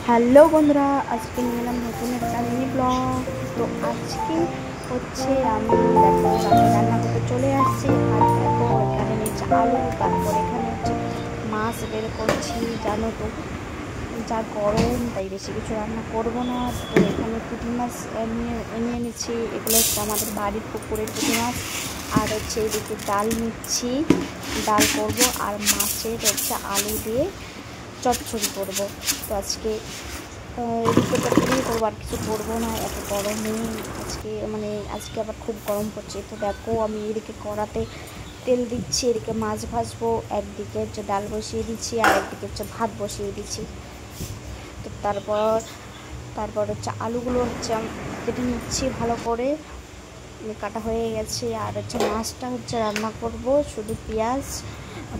Hello বন্ধুরা, আজকে নিয়ে এলাম নতুন একটা মিনি ব্লগ। তো আজকে হচ্ছে আমি দেখো রাতে রান্না করতে চলে আসছি। আর দেখো এখানে নিচে আলু, তারপর এখানে হচ্ছে মাছ বের করছি। জানো তো যা গরম, তাই বেশি কিছু রান্না করব না। তো এখানে পুঁটি মাছ এনে এনেছি, এগুলো হচ্ছে আমাদের বাড়ির পুকুরের পুঁটি মাছ। আর হচ্ছে এদিকে ডাল নিচ্ছি, ডাল করব। আর মাছের হচ্ছে আলু দিয়ে চচ্চড়ি করব। তো আজকে এদিকে চচ্চড়ি করবো, আর কিছু করবো না। এত গরমে আজকে আবার খুব গরম পড়ছে। তো দেখো আমি এদিকে কড়াতে তেল দিচ্ছি, এদিকে মাছ ভাজবো, একদিকে হচ্ছে ডাল বসিয়ে দিচ্ছি, আর একদিকে হচ্ছে ভাত বসিয়ে দিচ্ছি। তো তারপর হচ্ছে আলুগুলো হচ্ছে কেটে নিচ্ছি ভালো করে, কাটা হয়ে গেছে। আর হচ্ছে মাছটা হচ্ছে রান্না করব শুধু পেঁয়াজ,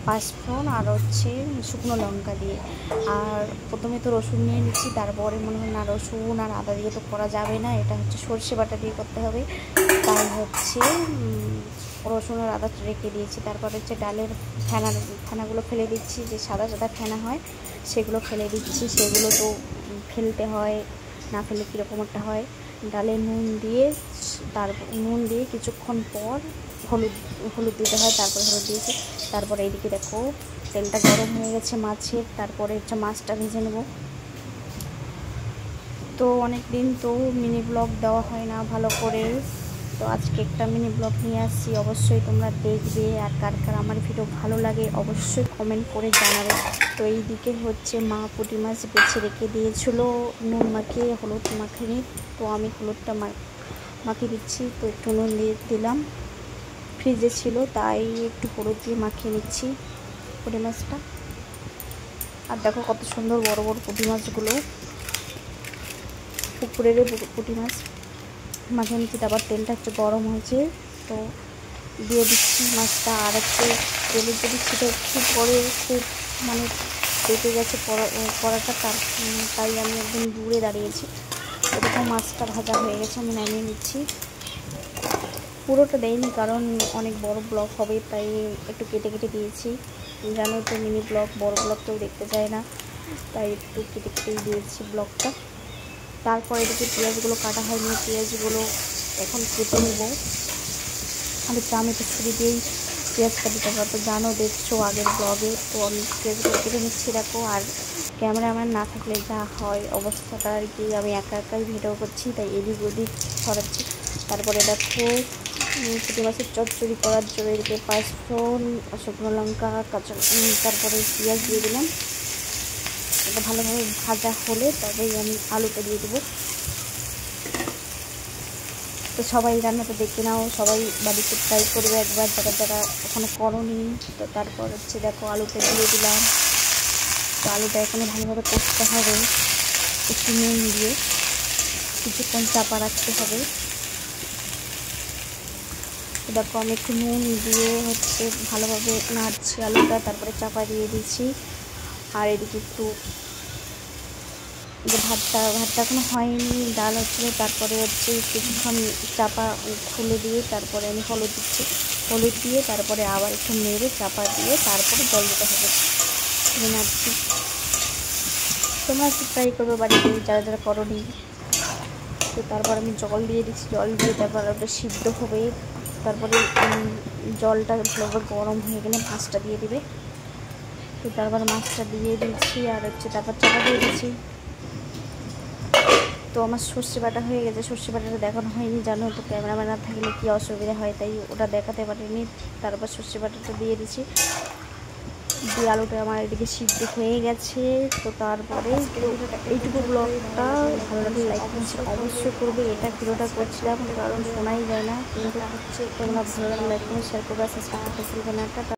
পাঁচফোড়ন আর হচ্ছে শুকনো লঙ্কা দিয়ে। আর প্রথমে তো রসুন নিয়ে নিচ্ছি, তারপরে মনে হয় না রসুন আর আদা দিয়ে তো করা যাবে না, এটা হচ্ছে সর্ষে বাটা দিয়ে করতে হবে। তাই হচ্ছে রসুন আর আদা রেখে দিয়েছি। তারপরে হচ্ছে ডালের ফেনাগুলো ফেলে দিচ্ছি, যে সাদা সাদা ফেনা হয় সেগুলো ফেলে দিচ্ছি। সেগুলো তো ফেলতে হয়, না ফেলে কীরকম একটা হয়। ডালে নুন দিয়ে কিছুক্ষণ পর হলুদ দিতে হয়, তারপরে হলুদ দিয়েছি। তারপরে এইদিকে দেখো তেলটা গরম হয়ে গেছে মাছের, তারপরে হচ্ছে মাছটা ভেজে নেব। তো অনেক দিন তো মিনি ব্লগ দেওয়া হয় না ভালো করে, তো আজকে একটা মিনি ব্লগ নিয়ে আসছি, অবশ্যই তোমরা দেখবে। আর কার কার আমার ভিডিও ভালো লাগে অবশ্যই কমেন্ট করে জানাবে। তো এই দিকে হচ্ছে মা পুঁটি মাছ বেছে রেখে দিয়েছিল নুন মাখিয়ে, হলুদ মাখিনি। তো আমি হলুদটা মাখিয়ে দিচ্ছি, তো একটু নুন দিয়ে দিলাম, ফ্রিজে ছিল তাই একটু হলুদ দিয়ে মাখিয়ে নিচ্ছি পুঁটি মাছটা। আর দেখো কত সুন্দর বড় বড় পুঁটি মাছগুলো, পুকুরের পুঁটি মাছ মাখিয়ে নিচ্ছি। তারপর তেলটা হচ্ছে গরম হয়েছে, তো দিয়ে দিচ্ছি মাছটা। আর হচ্ছে তেলের যদি ছিটে একটু পরে খুব পেটে গেছে কড়াটা, তাই আমি একদম দূরে দাঁড়িয়েছি। এরকম মাছটা ভাজা হয়ে গেছে, আমি নামিয়ে নিচ্ছি। পুরোটা দেয়নি কারণ অনেক বড় ব্লগ হবে, তাই একটু কেটে কেটে দিয়েছি। জানো তো মিনি ব্লগ বড় ব্লগ কেউ দেখতে চায় না, তাই একটু কেটে কেটেই দিয়েছি ব্লগটা। তারপর এদিকে পেঁয়াজগুলো কাটা হয়নি, পেঁয়াজগুলো এখন কেটে নেব। আমি তো ছুরি দিয়েই পেঁয়াজ কাটিতে পারবো, জানো দেখছো আগের ব্লগে। তো আমি পেঁয়াজগুলো কেটে নিচ্ছি দেখো। আর ক্যামেরাম্যান না থাকলে যা হয় অবস্থাটা আর কি, আমি একা একাই ভিডিও করছি, তাই এদিক ওদিক ছড়াচ্ছি। তারপরে দেখো পুঁটি মাছের চচ্চড়ি করার জন্য এদিকে পাঁচফোড়ন, শুকনো লঙ্কা, তারপরে পেঁয়াজ দিয়ে দিলাম। এটা ভালোভাবে ভাজা হলে তবেই আমি আলুটা দিয়ে দেবো। তো সবাই রান্নাটা দেখে নাও, সবাই বাড়িতে ট্রাই করবে একবার, যারা যারা ওখানে করনি। তো তারপর হচ্ছে দেখো আলুটা দিয়ে দিলাম। তো আলুটা এখানে ভালোভাবে কষতে হবে, একটু নুন দিয়ে কিছুক্ষণ চাপা রাখতে হবে। তো দেখো আমি একটু নুন দিয়ে হচ্ছে ভালোভাবে নাড়ছি আলুটা, তারপরে চাপা দিয়ে দিচ্ছি। আর এদিকে একটু যে ভাতটা এখনো হয়নি, ডাল হচ্ছিলো। তারপরে হচ্ছে কিছুক্ষণ চাপা খুলে দিয়ে তারপরে আমি হলুদ দিয়ে তারপরে আবার একটু নেড়ে চাপা দিয়ে তারপরে জল দিতে হবে। নাড়ছি, তোমরা একটু ট্রাই করবে বাড়িতে যারা যারা করনি। তো তারপর আমি জল দিয়ে দিচ্ছি, জল দিয়ে তারপর ওটা সিদ্ধ হবে। তারপরে জলটা ভালোভাবে গরম হয়ে গেলে মাছটা দিয়ে দিবে। তো তারপর মাছটা দিয়ে দিচ্ছি, আর হচ্ছে তারপর চাপা দিয়ে দিচ্ছি। তো আমার সর্ষে বাটা হয়ে গেছে, সর্ষে বাটাটা দেখানো হয়নি, জানো তো ক্যামেরাম্যান না থাকলে কী অসুবিধা হয়, তাই ওটা দেখাতে পারিনি। তারপর সর্ষে বাটাটা দিয়ে দিচ্ছি, দিয়ে আলুটা আমার এদিকে সিদ্ধ হয়ে গেছে। তো তারপরে এইটুকু ব্লগটা ভালো লাগলে লাইক অবশ্যই করবে। এটা ভিডিওটা করছিলাম কারণ শোনাই যায় না, কিন্তু হচ্ছে তোমরা ভালো লাগলে লাইক শেয়ার করবে, সাবস্ক্রাইব করতে ভুলবে না।